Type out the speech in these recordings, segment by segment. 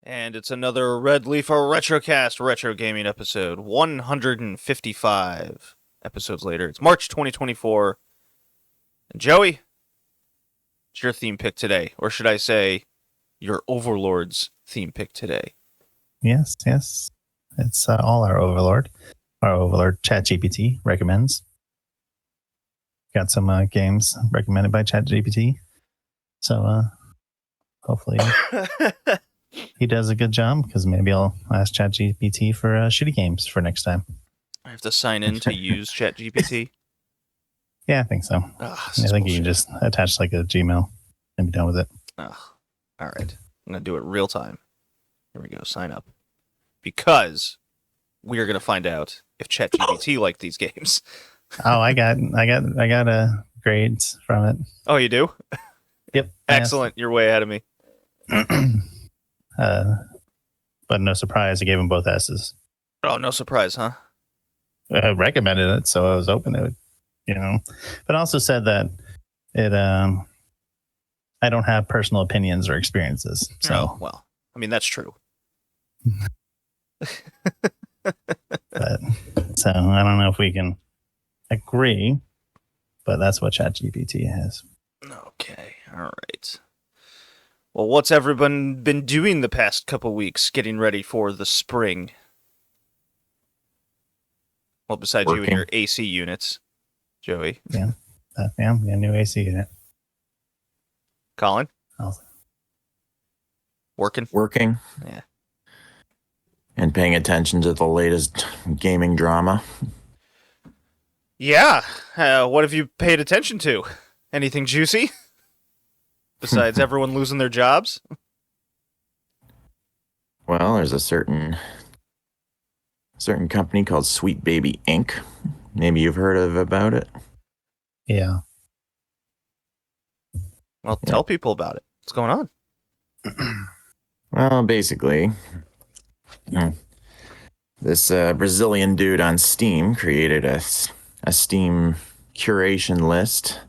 And it's another Red Leaf or Retrocast retro gaming episode. 155 episodes later. It's March 2024. And Joey, it's your theme pick today. Or should I say, your Overlord's theme pick today. Yes. It's all our Overlord. Our Overlord, Chat GPT, recommends. Got some games recommended by Chat GPT. So hopefully he does a good job, because maybe I'll ask Chat GPT for shitty games for next time. I have to sign in to use Chat GPT. Yeah, I think so. I think you can just attach like a Gmail and be done with it. All right. I'm going to do it real time. Here we go. Sign up. Because we are going to find out if Chat GPT liked these games. Oh, I got grades from it. Oh, you do? Yep. Excellent. You're way ahead of me. But no surprise, I gave them both S's. Oh, no surprise, huh? I recommended it, so I was hoping it would, But also said that it, I don't have personal opinions or experiences. So, oh, well, I mean, that's true. So I don't know if we can agree, but that's what ChatGPT has. Okay, all right. Well, what's everyone been doing the past couple weeks getting ready for the spring? Well, besides you and your AC units, Joey. Yeah, new AC unit. Colin? Working? Yeah. And paying attention to the latest gaming drama. Yeah. What have you paid attention to? Anything juicy? Besides everyone losing their jobs? Well, there's a certain company called Sweet Baby Inc. Maybe you've heard about it. Yeah. Well, tell people about it. What's going on? Well, basically, this Brazilian dude on Steam created a Steam curation list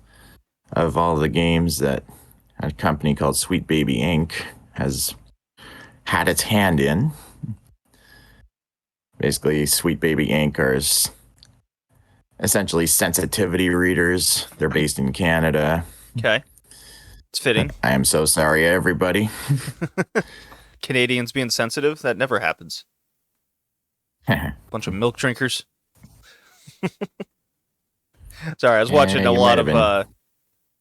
of all the games that a company called Sweet Baby Inc. has had its hand in. Basically, Sweet Baby Inc. are essentially sensitivity readers. They're based in Canada. Okay. It's fitting. I am so sorry, everybody. Canadians being sensitive? That never happens. Bunch of milk drinkers. Sorry, I was watching a lot of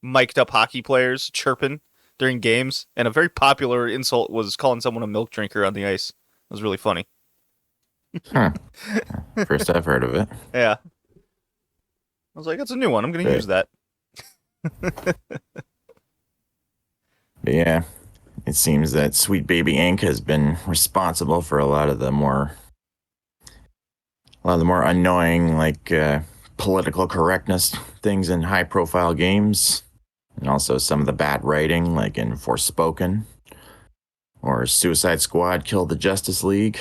mic'd up hockey players chirping during games, and a very popular insult was calling someone a milk drinker on the ice. It was really funny. First I've heard of it. Yeah. I was like, that's a new one. I'm going to use that. But yeah, it seems that Sweet Baby Inc. has been responsible for a lot of the more annoying, like, political correctness things in high-profile games, and also some of the bad writing, like in Forspoken, or Suicide Squad killed the Justice League.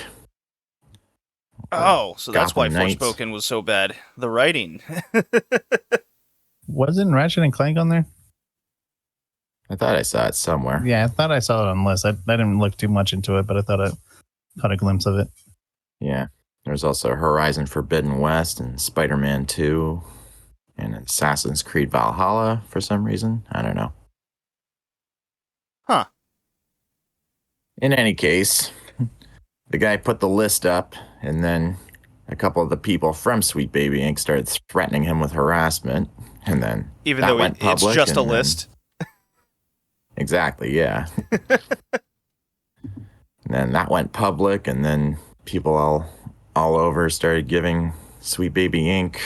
Oh, so that's why Gotham Knights. Forspoken was so bad. The writing. Wasn't Ratchet and Clank on there? I thought I saw it somewhere. Yeah, I thought I saw it on the list. I didn't look too much into it, but I thought I caught a glimpse of it. Yeah. There's also Horizon Forbidden West and Spider-Man 2 and Assassin's Creed Valhalla for some reason. I don't know. Huh. In any case, the guy put the list up, and then a couple of the people from Sweet Baby Inc. started threatening him with harassment, and then even that though went public, it's just a list. Exactly, yeah. And then that went public, and then people all over started giving Sweet Baby Inc.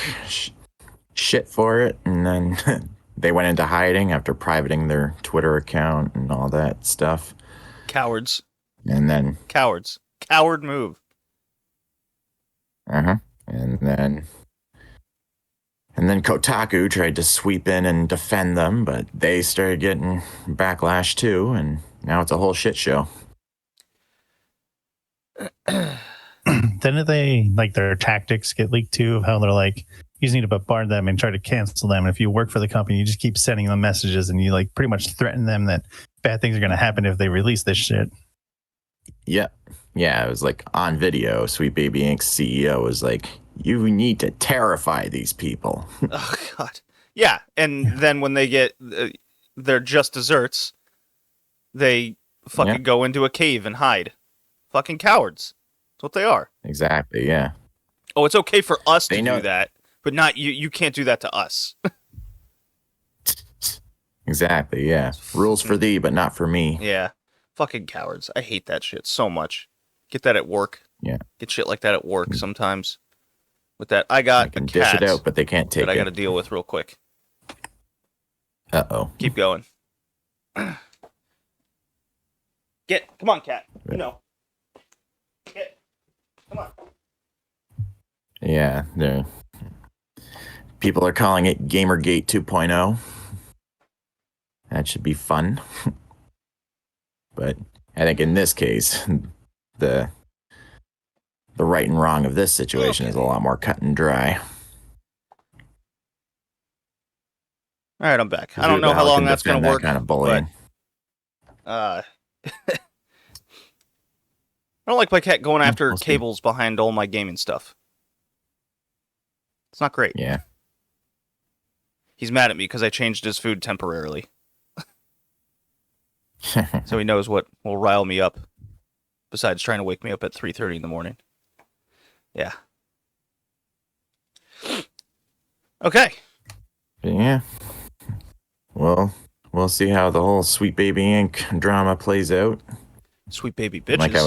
shit for it, and then they went into hiding after privating their Twitter account and all that stuff. Cowards. And then... Cowards. Coward move. And then Kotaku tried to sweep in and defend them, but they started getting backlash too, and now it's a whole shit show. Didn't they, like, their tactics get leaked too, of how they're like, you just need to bombard them and try to cancel them. And if you work for the company, you just keep sending them messages and you, like, pretty much threaten them that bad things are going to happen if they release this shit. Yeah. Yeah, it was like on video. Sweet Baby Inc.'s CEO was like, you need to terrify these people. Oh God. Yeah, and then when they get they're just desserts, they fucking go into a cave and hide. Fucking cowards. That's what they are. Exactly, yeah. Oh, it's okay for us They to know- do that, but not you. You can't do that to us. Exactly, yeah. Rules for thee, but not for me. Yeah. Fucking cowards. I hate that shit so much. Get that at work. Yeah. Get shit like that at work sometimes. With that, I got They can a dish cat it out, but they can't take that I got to it. deal with real quick. Uh-oh. Keep going. Come on, cat. You know. Come on. Yeah, people are calling it Gamergate 2.0. That should be fun. But I think in this case, the right and wrong of this situation is a lot more cut and dry. All right, I'm back. I don't know how long that's going to work. That kind of bullying. But, I don't like my cat going after cables behind all my gaming stuff. It's not great. Yeah. He's mad at me because I changed his food temporarily. So he knows what will rile me up. Besides trying to wake me up at 3:30 in the morning. Yeah. Okay. Yeah. Well, we'll see how the whole Sweet Baby Inc. drama plays out. Sweet baby bitches. Like I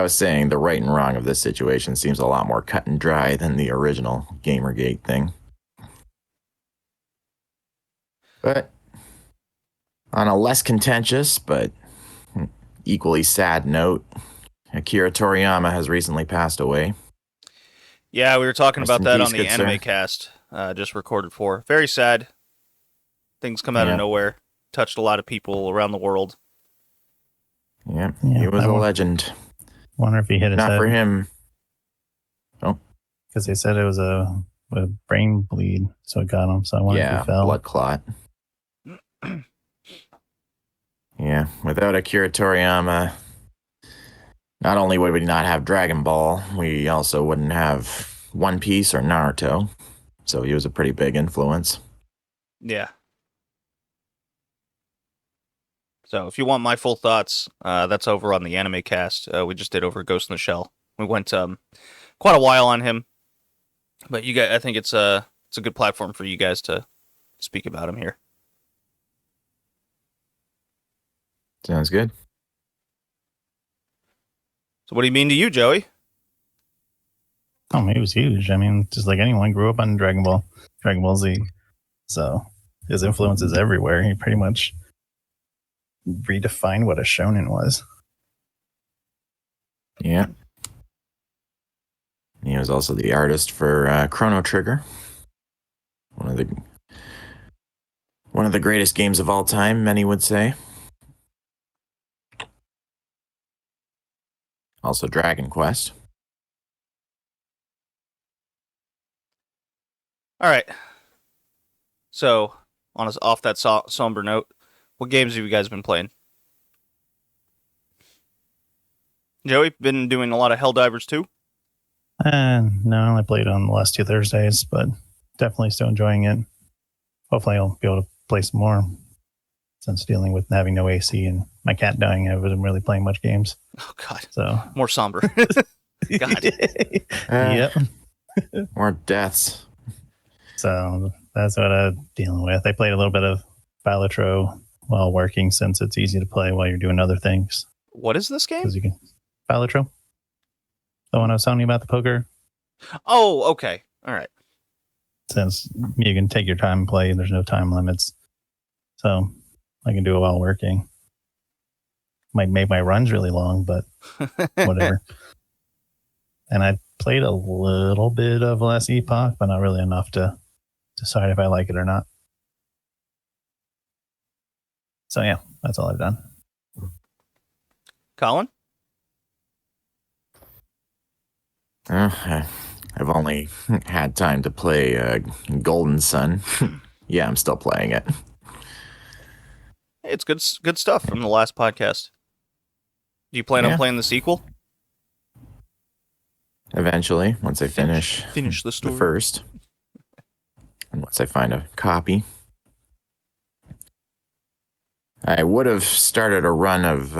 was saying, the right and wrong of this situation seems a lot more cut and dry than the original Gamergate thing. But on a less contentious but equally sad note, Akira Toriyama has recently passed away. Yeah, we were talking Rest about in that peace, on the good anime sir. cast, just recorded for. Very sad. Things come out of nowhere. Touched a lot of people around the world. Yeah, he was a legend. Wonder if he hit his head. Not for him. Oh. Because they said it was a brain bleed, so it got him. So I wonder if he fell. Blood clot. Yeah, without Akira Toriyama, not only would we not have Dragon Ball, we also wouldn't have One Piece or Naruto. So he was a pretty big influence. Yeah. So if you want my full thoughts, that's over on the anime cast. We just did over Ghost in the Shell. We went quite a while on him, but you guys, I think it's a good platform for you guys to speak about him here. Sounds good. So what do you mean to you, Joey? Oh, he was huge. I mean, just like anyone grew up on Dragon Ball Z. So his influence is everywhere. He pretty much redefined what a shonen was. Yeah. He was also the artist for Chrono Trigger, one of the greatest games of all time, many would say. Also Dragon Quest. All right. So, off that somber note, what games have you guys been playing? Joey, been doing a lot of Helldivers too? No, I only played on the last 2 Thursdays, but definitely still enjoying it. Hopefully I'll be able to play some more since dealing with having no AC and my cat dying. I wasn't really playing much games. Oh, God. So more somber. God. Yep. More deaths. So that's what I'm dealing with. I played a little bit of Balatro while working since it's easy to play while you're doing other things. What is this game? Because you can Balatro. The one I was telling you about, the poker. Oh, okay. All right. Since you can take your time and play, there's no time limits. So I can do it while working. Might make my runs really long, but whatever. And I played a little bit of Last Epoch, but not really enough to decide if I like it or not. So yeah, that's all I've done. Colin? I've only had time to play Golden Sun. Yeah, I'm still playing it. Hey, it's good stuff from the last podcast. Do you plan on Yeah. playing the sequel? Eventually, once I finish the story. the first. And once I find a copy. I would have started a run of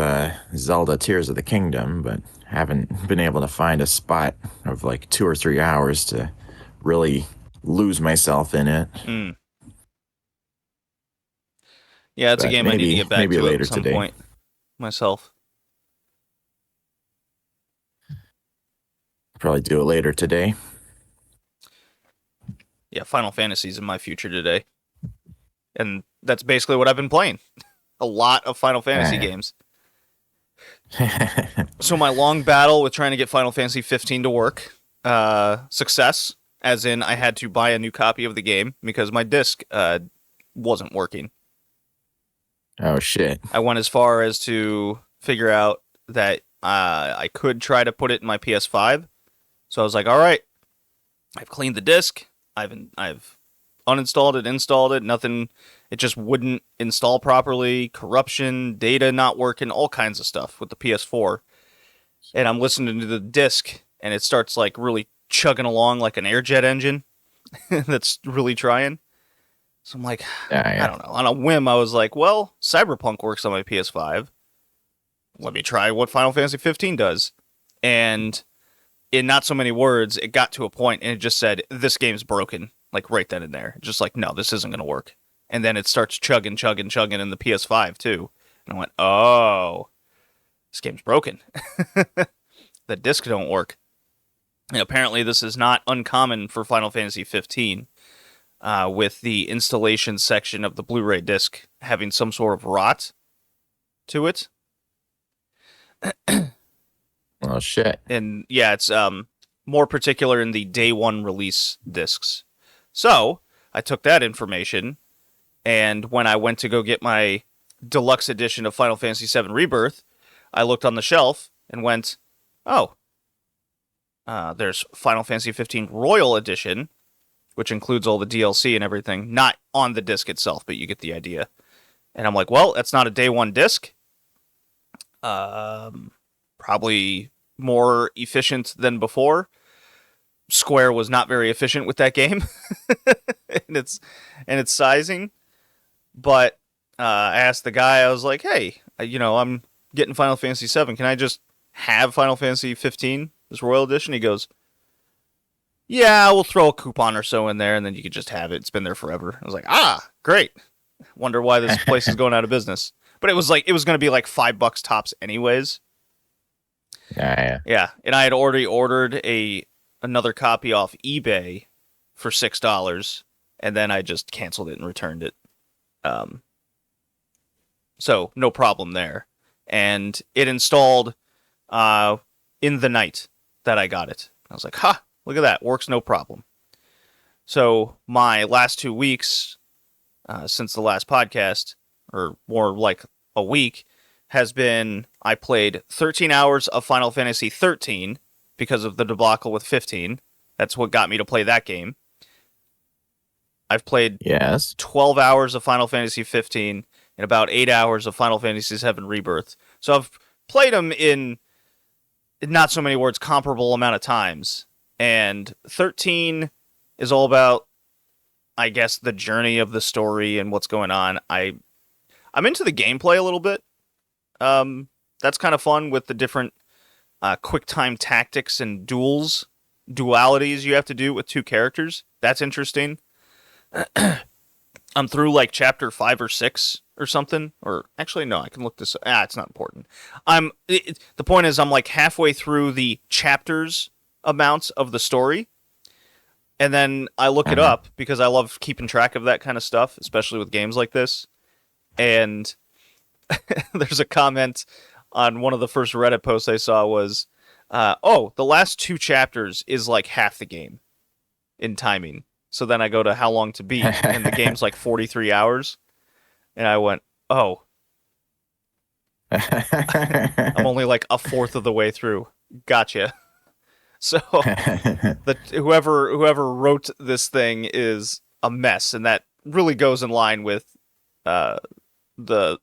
Zelda Tears of the Kingdom, but haven't been able to find a spot of like 2 or 3 hours to really lose myself in it. Mm. Yeah, it's a But game I need to get back maybe to later at some today. point myself. Probably do it later today. Yeah, Final Fantasy's in my future today. And that's basically what I've been playing. A lot of Final Fantasy games. So my long battle with trying to get Final Fantasy 15 to work, success, as in I had to buy a new copy of the game because my disc wasn't working. Oh, shit. I went as far as to figure out that I could try to put it in my PS5. So I was like, all right, I've cleaned the disc. I've uninstalled it, installed it, nothing. It just wouldn't install properly. Corruption, data not working, all kinds of stuff with the PS4. And I'm listening to the disc, and it starts like really chugging along like an airjet engine that's really trying. So I'm like, I don't know. On a whim, I was like, well, Cyberpunk works on my PS5. Let me try what Final Fantasy 15 does. And in not so many words, it got to a point and it just said, this game's broken. Like right then and there. Just like, no, this isn't going to work. And then it starts chugging in the PS5 too. And I went, oh, this game's broken. The disc don't work. And apparently this is not uncommon for Final Fantasy 15. With the installation section of the Blu-ray disc having some sort of rot to it. Oh, shit. And yeah, it's more particular in the day one release discs. So I took that information, and when I went to go get my deluxe edition of Final Fantasy VII Rebirth, I looked on the shelf and went, oh, there's Final Fantasy 15 Royal Edition, which includes all the DLC and everything, not on the disc itself, but you get the idea. And I'm like, well, that's not a day one disc. Probably more efficient than before. Square was not very efficient with that game and its sizing. But I asked the guy, I was like, hey, I'm getting Final Fantasy 7. Can I just have Final Fantasy 15, this Royal Edition? He goes, yeah, we'll throw a coupon or so in there, and then you could just have it. It's been there forever. I was like, great. Wonder why this place is going out of business. But it was going to be like $5 tops anyways. Yeah, and I had already ordered another copy off eBay for $6, and then I just canceled it and returned it. So no problem there. And it installed in the night that I got it. I was like, look at that. Works no problem. So my last 2 weeks since the last podcast, or more like a week, has been I played 13 hours of Final Fantasy 13 because of the debacle with 15. That's what got me to play that game. I've played 12 hours of Final Fantasy 15 and about 8 hours of Final Fantasy 7 Rebirth. So I've played them in not so many words, comparable amount of times. And 13 is all about, I guess, the journey of the story and what's going on. I'm into the gameplay a little bit. That's kind of fun with the different quick time tactics and dualities you have to do with two characters. That's interesting. I'm through like chapter 5 or 6 or something. Or actually, no, I can look this up. It's not important. The point is I'm like halfway through the chapters amounts of the story. And then I look it up because I love keeping track of that kind of stuff, especially with games like this. And there's a comment on one of the first Reddit posts I saw was, the last 2 chapters is like half the game in timing. So then I go to how long to beat, and the game's like 43 hours. And I went, I'm only like a fourth of the way through. Gotcha. So whoever wrote this thing is a mess, and that really goes in line with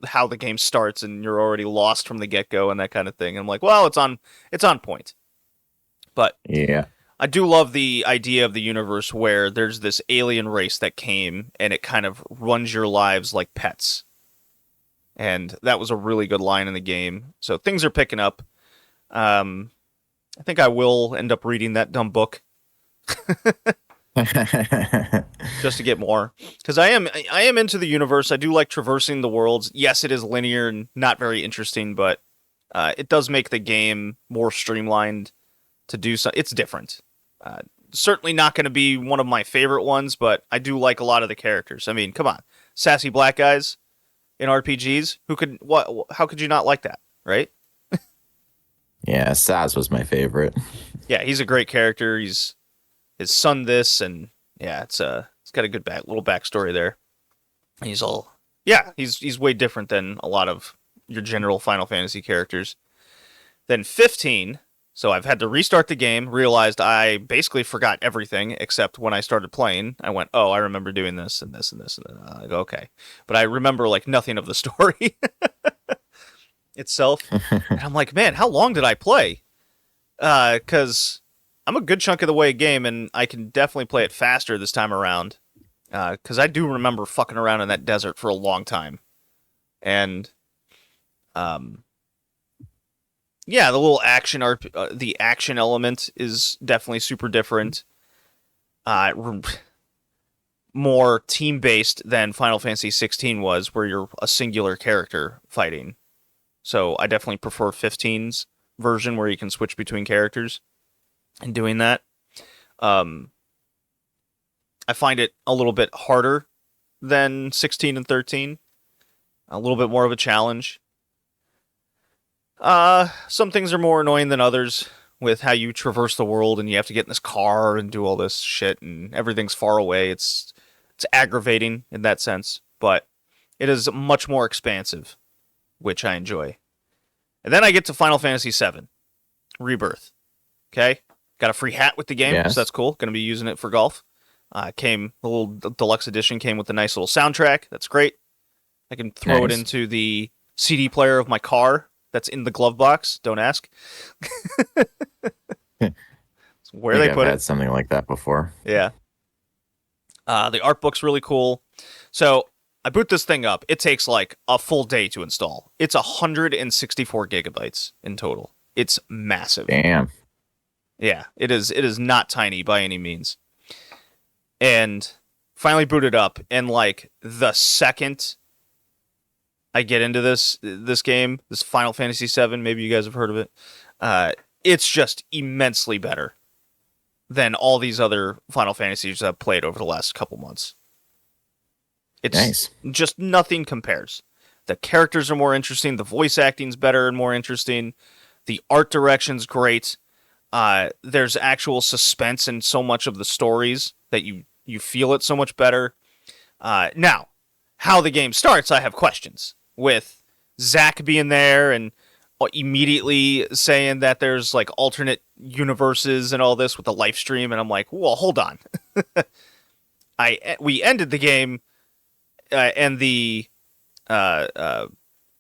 how the game starts and you're already lost from the get-go and that kind of thing. And I'm like, well, it's on point. But Yeah. I do love the idea of the universe where there's this alien race that came and it kind of runs your lives like pets. And that was a really good line in the game. So things are picking up. I think I will end up reading that dumb book just to get more, because I am into the universe. I do like traversing the worlds. Yes, it is linear and not very interesting, but it does make the game more streamlined to do so. It's different. Certainly not going to be one of my favorite ones, but I do like a lot of the characters. I mean, come on, sassy black guys in RPGs. How could you not like that, right? Yeah, Saz was my favorite. Yeah, he's a great character. He's his son this, and yeah, it's got a good little backstory there. He's way different than a lot of your general Final Fantasy characters. Then 15, so I've had to restart the game, realized I basically forgot everything except when I started playing. I went, oh, I remember doing this and this and this, and I go, okay. But I remember like nothing of the story itself. And I'm like, man, how long did I play? Because I'm a good chunk of the way game, and I can definitely play it faster this time around. Because I do remember fucking around in that desert for a long time. And, yeah, the little the action element is definitely super different. More team-based than Final Fantasy 16 was, where you're a singular character fighting. So I definitely prefer 15's version, where you can switch between characters and doing that. I find it a little bit harder than 16 and 13. A little bit more of a challenge. Some things are more annoying than others with how you traverse the world and you have to get in this car and do all this shit and everything's far away. It's aggravating in that sense, but it is much more expansive, which I enjoy. And then I get to Final Fantasy VII Rebirth. Okay? Got a free hat with the game, Yes. so that's cool. Going to be using it for golf. The little deluxe edition came with a nice little soundtrack. That's great. I can throw it Nice. into the CD player of my car that's in the glove box. Don't ask. It's where they put I've had it. something like that before. Yeah. The art book's really cool. So I boot this thing up. It takes like a full day to install. It's 164 gigabytes in total. It's massive. Damn. Yeah, it is not tiny by any means. And finally booted up, and like the second I get into this game, this Final Fantasy VII, maybe you guys have heard of it, it's just immensely better than all these other Final Fantasies I've played over the last couple months. It's Nice. just nothing compares. The characters are more interesting, the voice acting's better and more interesting, the art direction's great. There's actual suspense in so much of the stories that you feel it so much better. Now, how the game starts, I have questions. With Zack being there and immediately saying that there's like alternate universes and all this with the live stream, and I'm like, well, hold on. We ended the game and the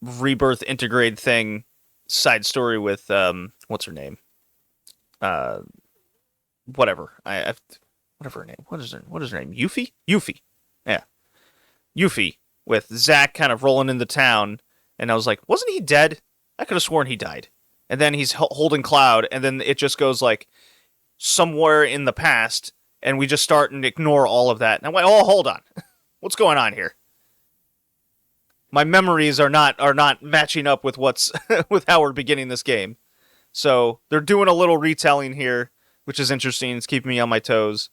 Rebirth integrated thing side story with what's her name? Whatever. Whatever her name. What is her name? Yuffie? Yuffie. Yeah. Yuffie with Zack kind of rolling into town, and I was like, wasn't he dead? I could have sworn he died. And then he's holding Cloud, and then it just goes like somewhere in the past, and we just start and ignore all of that. And I went, oh, hold on. What's going on here? My memories are not matching up with what's with how we're beginning this game. So they're doing a little retelling here, which is interesting. It's keeping me on my toes.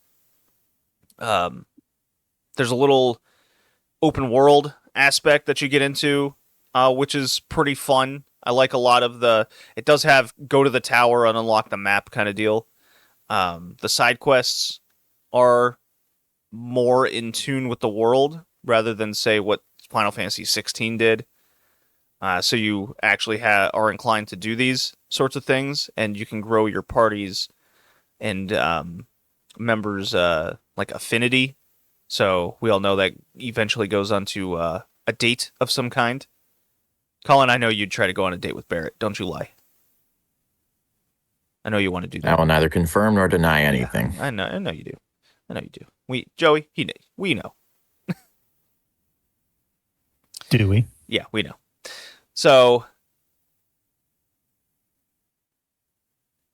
There's a little open world aspect that you get into, which is pretty fun. I like a lot of it does have go to the tower and unlock the map kind of deal. The side quests are more in tune with the world rather than, say, what Final Fantasy 16 did. So you actually are inclined to do these sorts of things, and you can grow your parties and members' like affinity. So we all know that eventually goes on to a date of some kind. Colin, I know you'd try to go on a date with Barrett. Don't you lie. I know you want to do that. I will neither confirm nor deny anything. Yeah, I know you do. I know you do. Joey, we know. Do we? Yeah, we know. So,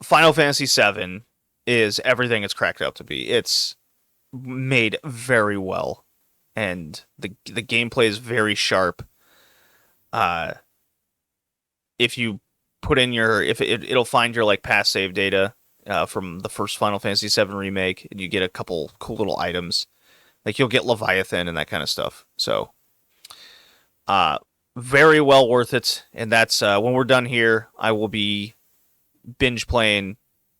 Final Fantasy VII is everything it's cracked out to be. It's made very well, and the gameplay is very sharp. If you put in it'll find your like past save data from the first Final Fantasy VII remake, and you get a couple cool little items, like you'll get Leviathan and that kind of stuff. So, very well worth it. And that's when we're done here, I will be binge playing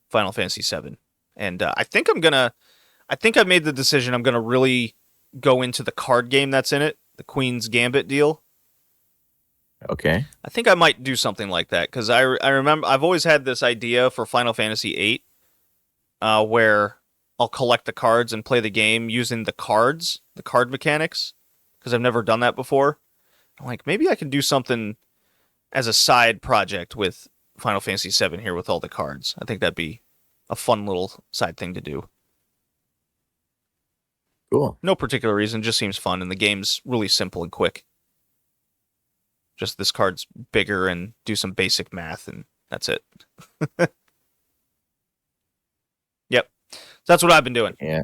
Final Fantasy VII, and I think I've made the decision. I'm gonna really go into the card game that's in it, the Queen's Gambit deal. Okay. I think I might do something like that, because I remember I've always had this idea for Final Fantasy VIII, where I'll collect the cards and play the game using the card mechanics, because I've never done that before. I'm like, maybe I can do something as a side project with Final Fantasy VII here with all the cards. I think that'd be a fun little side thing to do. Cool. No particular reason, just seems fun, and the game's really simple and quick. Just this card's bigger and do some basic math, and that's it. Yep. So that's what I've been doing. Yeah.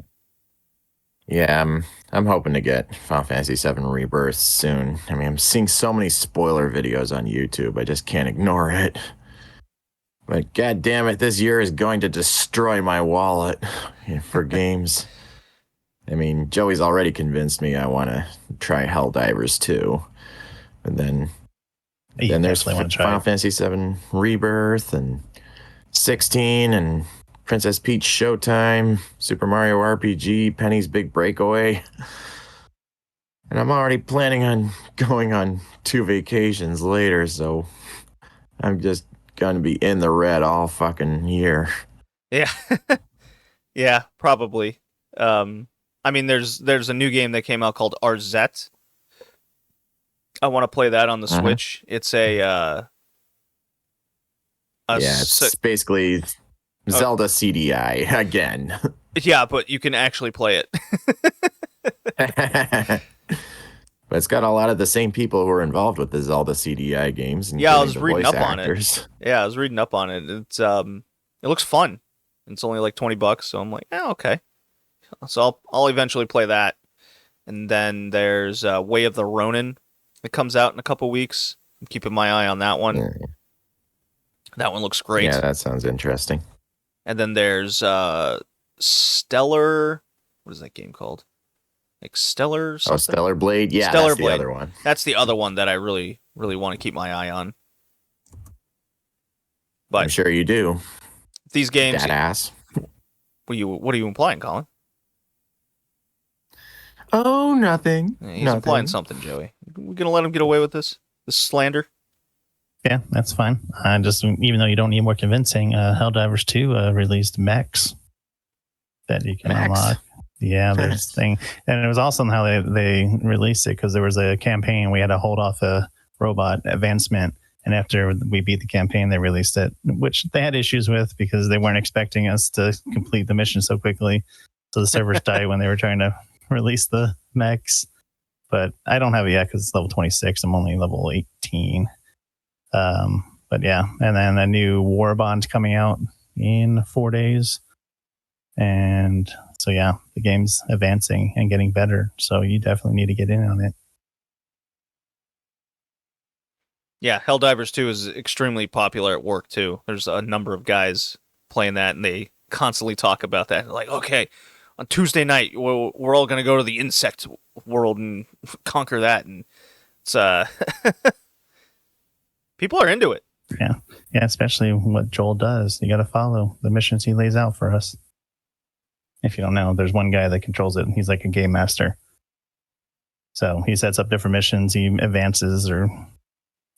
Yeah, I'm hoping to get Final Fantasy VII Rebirth soon. I mean, I'm seeing so many spoiler videos on YouTube. I just can't ignore it. But god damn it, this year is going to destroy my wallet for games. I mean, Joey's already convinced me I want to try Helldivers 2. And then there's Final Fantasy VII Rebirth and 16 and Princess Peach Showtime, Super Mario RPG, Penny's Big Breakaway. And I'm already planning on going on 2 vacations later, so I'm just going to be in the red all fucking year. Yeah. Yeah, probably. I mean, there's a new game that came out called Arzette. I want to play that on the Switch. It's it's basically Zelda CDI again. Yeah, but you can actually play it. But it's got a lot of the same people who are involved with the Zelda CDI games. Yeah, I was reading up on it. Yeah, I was reading up on it. It's it looks fun. It's only like $20, so I'm like, okay. So I'll eventually play that. And then there's Way of the Ronin that comes out in a couple weeks. I'm keeping my eye on that one. Yeah. That one looks great. Yeah, that sounds interesting. And then there's Stellar. What is that game called? Like Stellar something? Oh, Stellar Blade? Yeah, Stellar that's Blade. the other one. That's the other one that I really, really want to keep my eye on. But I'm sure you do. These games... That ass. What are you implying, Colin? Oh, nothing. Yeah, he's implying something, Joey. We gonna let him get away with this slander? Yeah, that's fine. Just even though you don't need more convincing, Helldivers 2 released mechs that you can unlock. Yeah, there's this thing, and it was awesome how they released it, because there was a campaign we had to hold off a robot advancement, and after we beat the campaign, they released it, which they had issues with because they weren't expecting us to complete the mission so quickly. So the servers died when they were trying to release the mechs. But I don't have it yet because it's level 26. I'm only level 18. But yeah, and then a new Warbond coming out in 4 days. And so yeah, the game's advancing and getting better. So you definitely need to get in on it. Yeah, Helldivers 2 is extremely popular at work too. There's a number of guys playing that, and they constantly talk about that. Like, okay, on Tuesday night, we're all going to go to the insect world and conquer that. And it's people are into it. Yeah, especially what Joel does. You got to follow the missions he lays out for us. If you don't know, there's one guy that controls it, and he's like a game master. So he sets up different missions. He advances or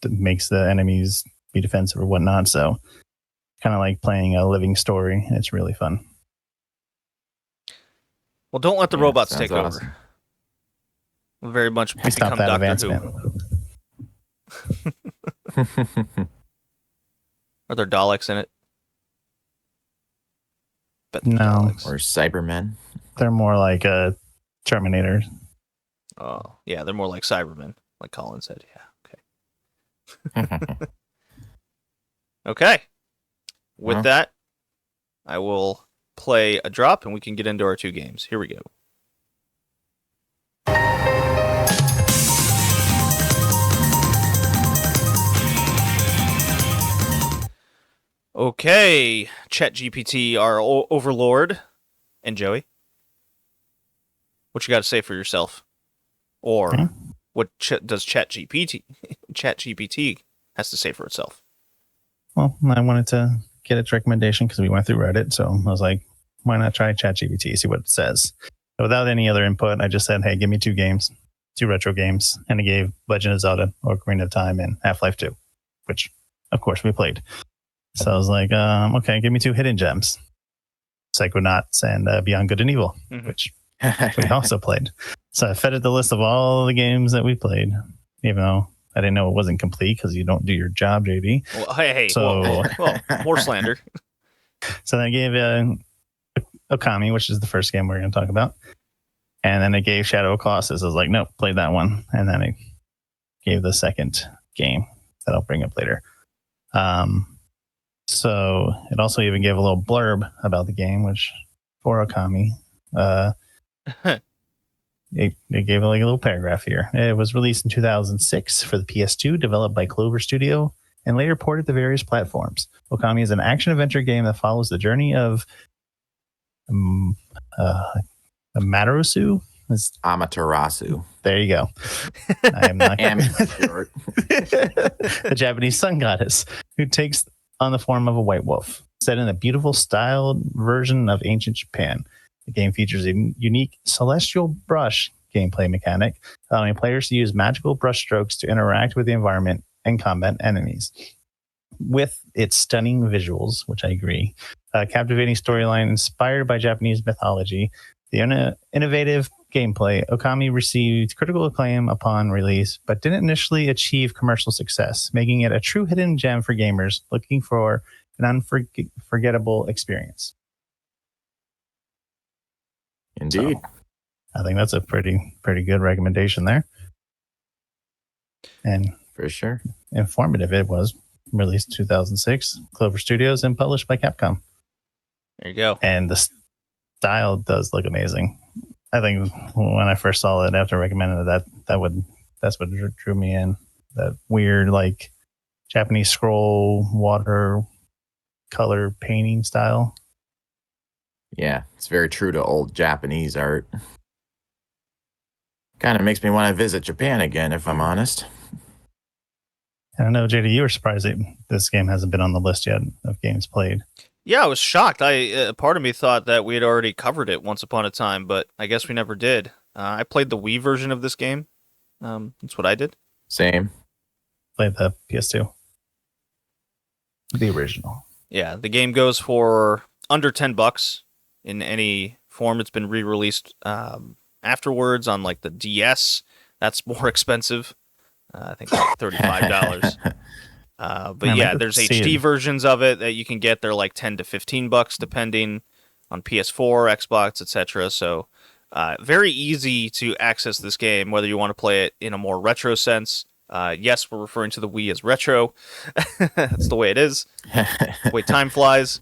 makes the enemies be defensive or whatnot. So kind of like playing a living story. It's really fun. Well, don't let the robots take awesome. over. Very much It's not become that Doctor advancement. Who. Are there Daleks in it? Bet there's No. Daleks. Or Cybermen. They're more like a Terminator. Oh, yeah, they're more like Cybermen, like Colin said. Yeah, okay. Okay. With Well. that, I will play a drop and we can get into our 2 games. Here we go. Okay, Chat GPT, our overlord, and Joey. What you got to say for yourself? Or what does Chat GPT has to say for itself? Well, I wanted to get its recommendation because we went through Reddit. So I was like, why not try ChatGPT, see what it says? But without any other input, I just said, hey, give me 2 games, 2 retro games. And it gave Legend of Zelda, Ocarina of Time, and Half-Life 2, which, of course, we played. So I was like, okay, give me 2 hidden gems, Psychonauts and Beyond Good and Evil, which we also played. So I fed it the list of all the games that we played, even though I didn't know it wasn't complete because you don't do your job, JD. Well, hey, so well, more slander. So then I gave Okami, which is the first game we're going to talk about. And then it gave Shadow of Colossus. I was like, nope, played that one. And then it gave the second game that I'll bring up later. So it also even gave a little blurb about the game, which for Okami, it gave like a little paragraph here. It was released in 2006 for the PS2, developed by Clover Studio, and later ported to various platforms. Okami is an action-adventure game that follows the journey of Amaterasu. Amaterasu. There you go. I am not Amateur. the Japanese sun goddess who takes on the form of a white wolf, set in a beautiful styled version of ancient Japan. The game features a unique celestial brush gameplay mechanic, allowing players to use magical brush strokes to interact with the environment and combat enemies. With its stunning visuals, which I agree, a captivating storyline inspired by Japanese mythology, the innovative gameplay, Okami received critical acclaim upon release, but didn't initially achieve commercial success, making it a true hidden gem for gamers looking for an unforgettable experience. Indeed. So, I think that's a pretty good recommendation there. And for sure. Informative. It was released 2006, Clover Studios, and published by Capcom. There you go. And the style does look amazing. I think when I first saw it after recommending it, that's what drew me in. That weird like Japanese scroll water color painting style. Yeah, it's very true to old Japanese art. Kind of makes me want to visit Japan again, if I'm honest. I don't know, JD, you were surprised that this game hasn't been on the list yet of games played. Yeah, I was shocked. Part of me thought that we had already covered it once upon a time, but I guess we never did. I played the Wii version of this game. That's what I did. Same. Played the PS2. The original. Yeah, the game goes for under $10 in any form. It's been re-released afterwards on like the DS. That's more expensive. I think like $35. But yeah, there's HD versions of it that you can get. They're like $10 to $15 depending on PS4, Xbox, etc. So very easy to access this game, whether you want to play it in a more retro sense. Yes, we're referring to the Wii as retro. That's the way it is. The way time flies.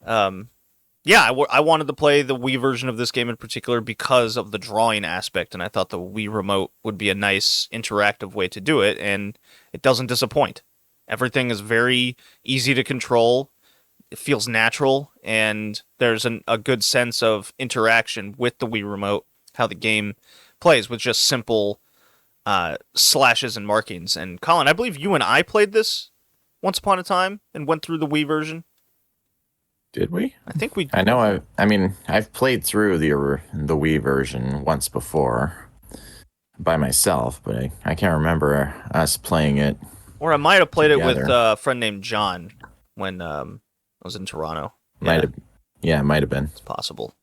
I wanted to play the Wii version of this game in particular because of the drawing aspect, and I thought the Wii remote would be a nice interactive way to do it, and it doesn't disappoint. Everything is very easy to control. It feels natural, and there's a good sense of interaction with the Wii remote, how the game plays with just simple slashes and markings. And Colin, I believe you and I played this once upon a time and went through the Wii version. Did we? I think we. I know. I've played through the Wii version once before by myself, but I can't remember us playing it. Or I might have played together. it with a friend named John when I was in Toronto. Might have been. It's possible.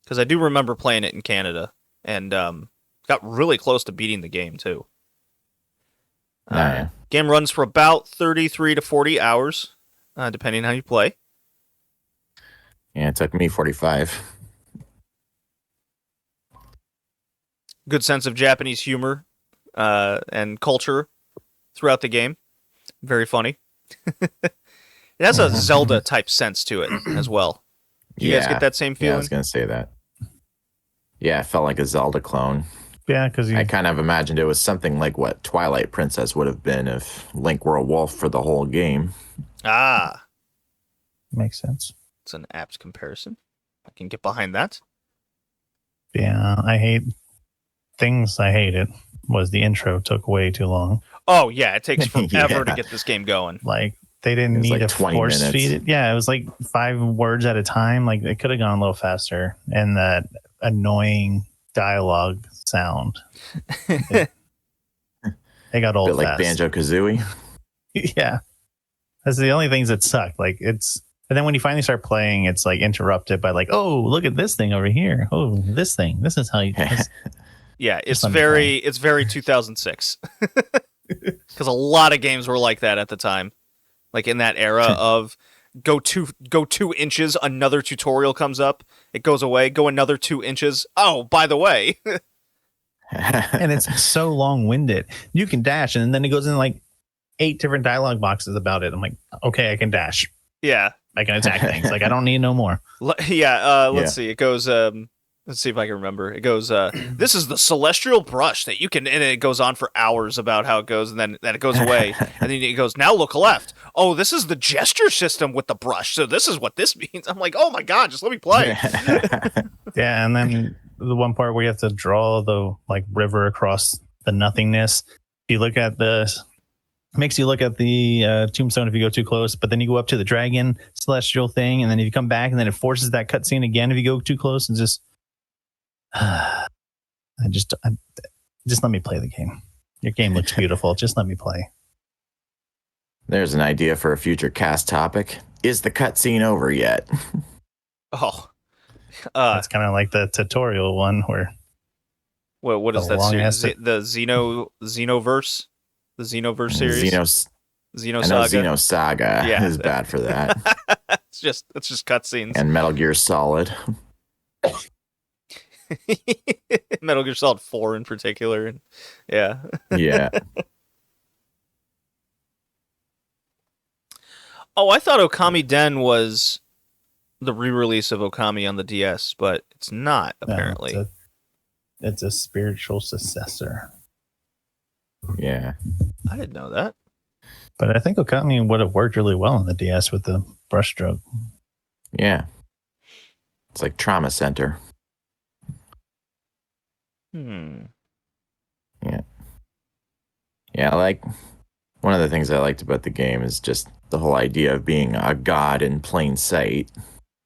Because I do remember playing it in Canada. And Got really close to beating the game too. Yeah. Game runs for about 33 to 40 hours, depending on how you play. Yeah, it took me 45. Good sense of Japanese humor and culture throughout the game. Very funny. It has a Zelda type sense to it as well. Do you guys get that same feeling? Yeah, I was going to say that. Yeah, it felt like a Zelda clone. Yeah, because I kind of imagined it was something like what Twilight Princess would have been if Link were a wolf for the whole game. Ah. Makes sense. It's an apt comparison. I can get behind that. Yeah, I hate it was the intro took way too long. Oh, yeah, it takes forever Yeah. to get this game going. Like, they didn't need like to 20 force minutes. feed it. Yeah, it was like 5 words at a time. Like, it could have gone a little faster. And that annoying dialogue sound. It got old Bit like fast. Banjo-Kazooie. Yeah. That's the only things that suck. Like, it's... And then when you finally start playing, it's like interrupted by like, oh, look at this thing over here. Oh, this thing. This is how you... Yeah, it's let me very 2006. Because a lot of games were like that at the time. Like in that era of go 2 inches, another tutorial comes up, it goes away, go another 2 inches. Oh, by the way. And it's so long-winded. You can dash, and then it goes in like 8 different dialogue boxes about it. I'm like, okay, I can dash. Yeah. I can attack things. Like, I don't need no more. Let's see. It goes let's see if I can remember. It goes this is the celestial brush that you can, and it goes on for hours about how it goes, and then it goes away. And then it goes, now look left. Oh, this is the gesture system with the brush. So this is what this means. I'm like, oh my god, just let me play. Yeah, and then the one part where you have to draw the like river across the nothingness. If you look at makes you look at the tombstone if you go too close, but then you go up to the dragon celestial thing, and then if you come back, and then it forces that cutscene again if you go too close, and just just let me play the game. Your game looks beautiful. Just let me play. There's an idea for a future cast topic. Is the cutscene over yet? Oh. That's kind of like the tutorial one where... Well, what is the that long-ass series? The Xenoverse? The Xenoverse series? I know Xenosaga is bad for that. it's just cutscenes. And Metal Gear Solid. Metal Gear Solid 4 in particular. And, yeah. Yeah. Oh, I thought Okami Den was the re-release of Okami on the DS, but it's not, apparently. No, it's a spiritual successor. Yeah. I didn't know that. But I think Okami would have worked really well on the DS with the brushstroke. Yeah. It's like Trauma Center. Yeah. Yeah, like one of the things I liked about the game is just the whole idea of being a god in plain sight.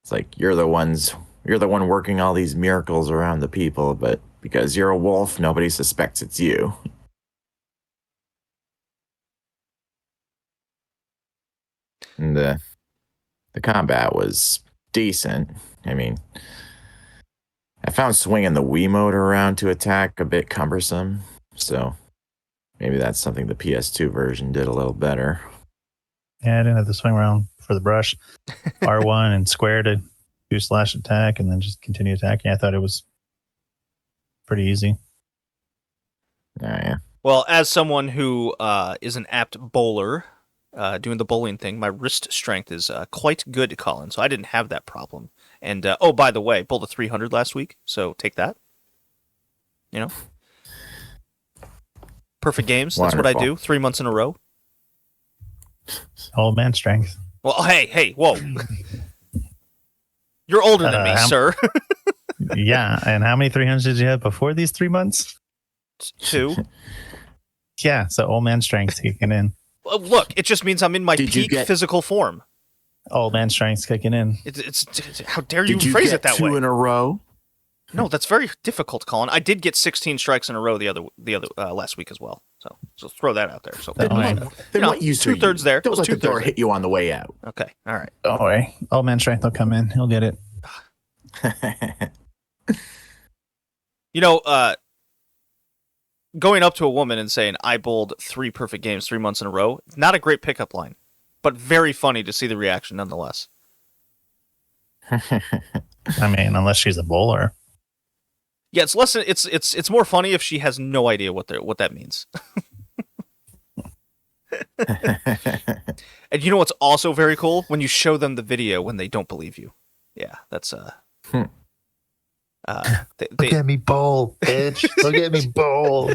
It's like you're the one working all these miracles around the people, but because you're a wolf, nobody suspects it's you. And the combat was decent. I mean, I found swinging the Wiimote around to attack a bit cumbersome, so maybe that's something the PS2 version did a little better. Yeah, I didn't have to swing around for the brush. R1 and square to do slash attack and then just continue attacking. I thought it was pretty easy. Oh, yeah. Well, as someone who is an apt bowler, doing the bowling thing, my wrist strength is quite good, Colin, so I didn't have that problem. And, oh, by the way, bowled a 300 last week, so take that. You know? Perfect games, that's what I do, 3 months in a row. Old man strength. Well, hey, whoa. You're older than me, sir. Yeah, and how many 300s did you have before these 3 months? 2. Yeah, so old man strength kicking in. Look, it just means I'm in my peak physical form. Old man strength's kicking in. It's how dare you phrase it that way? Did you get 2 in a row? No, that's very difficult, Colin. I did get 16 strikes in a row the other last week as well. So throw that out there. So then what use are you? 2/3 there. Don't let the door hit you on the way out. Okay, all right. Don't worry. Old man strength will come in. He'll get it. You know, going up to a woman and saying, I bowled 3 perfect games 3 months in a row, not a great pickup line, but very funny to see the reaction nonetheless. I mean, unless she's a bowler. Yeah, it's less. It's more funny if she has no idea what that means. And you know what's also very cool? When you show them the video when they don't believe you. Yeah, that's Look at me bowl, bitch. Look at me bowl.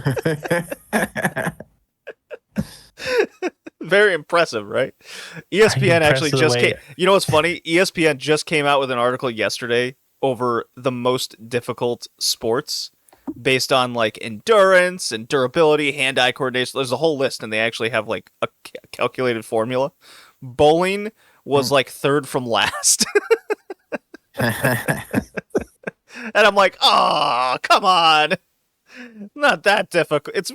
Very impressive, right? ESPN actually just came. You know what's funny? ESPN just came out with an article yesterday over the most difficult sports based on like endurance and durability, hand-eye coordination. There's a whole list, and they actually have like a calculated formula. Bowling was like 3rd from last. And I'm like, oh, come on. Not that difficult. It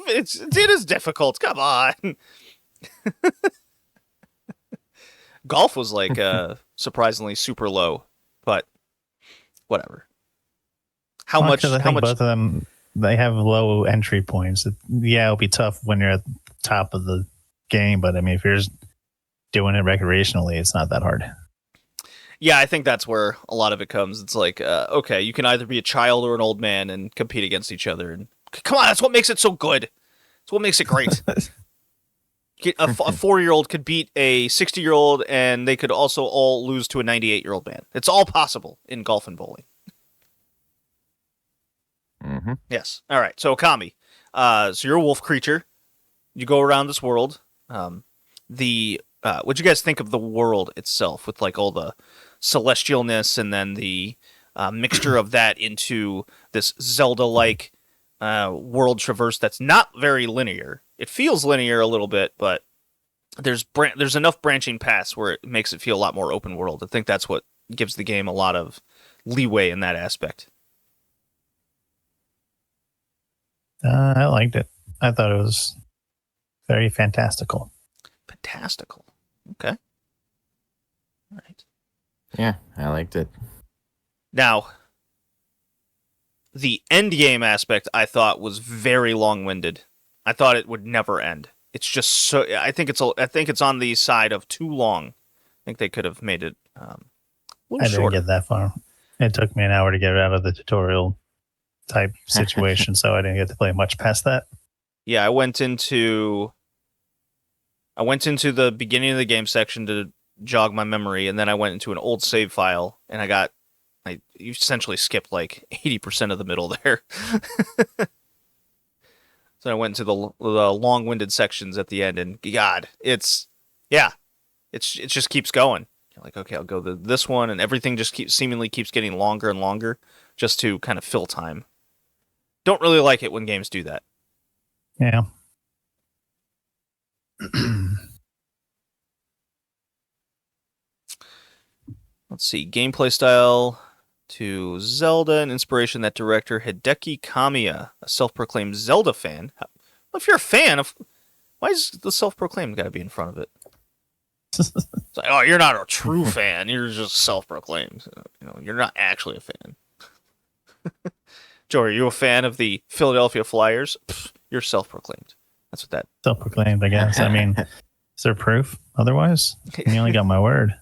is difficult. Come on. Golf was like surprisingly super low, but whatever. How much? Both of them, they have low entry points. Yeah, it'll be tough when you're at the top of the game, but I mean, if you're just doing it recreationally, it's not that hard. Yeah, I think that's where a lot of it comes. It's like, okay, you can either be a child or an old man and compete against each other. And come on, that's what makes it so good. That's what makes it great. A 4-year-old could beat a 60-year-old, and they could also all lose to a 98-year-old man. It's all possible in golf and bowling. Mm-hmm. Yes. All right. So Okami. So you're a wolf creature. You go around this world. What'd you guys think of the world itself with like all the celestialness and then the mixture of that into this Zelda-like world traverse that's not very linear. It feels linear a little bit, but there's enough branching paths where it makes it feel a lot more open world. I think that's what gives the game a lot of leeway in that aspect. I liked it. I thought it was very fantastical. Fantastical. Okay. All right. Yeah, I liked it. Now, the end game aspect I thought was very long-winded. I thought it would never end. It's just so. I think it's on the side of too long. I think they could have made it a little I didn't shorter. get that far. It took me an hour to get out of the tutorial type situation, so I didn't get to play much past that. Yeah, I went into the beginning of the game section to jog my memory, and then I went into an old save file, and I essentially skipped like 80% of the middle there. So I went into the long-winded sections at the end, and God, it just keeps going. You're like, okay, I'll go to this one, and everything just seemingly keeps getting longer and longer just to kind of fill time. Don't really like it when games do that. Yeah. Let's see. Gameplay style to Zelda, an inspiration that director Hideki Kamiya, a self-proclaimed Zelda fan. Well, if you're a fan of, why is the self-proclaimed got to be in front of it? It's like, oh, you're not a true fan. You're just self-proclaimed. You're not actually a fan. Joe, are you a fan of the Philadelphia Flyers? Pfft, you're self-proclaimed. That's what that. Self-proclaimed, I guess. I mean, is there proof otherwise? You only got my word.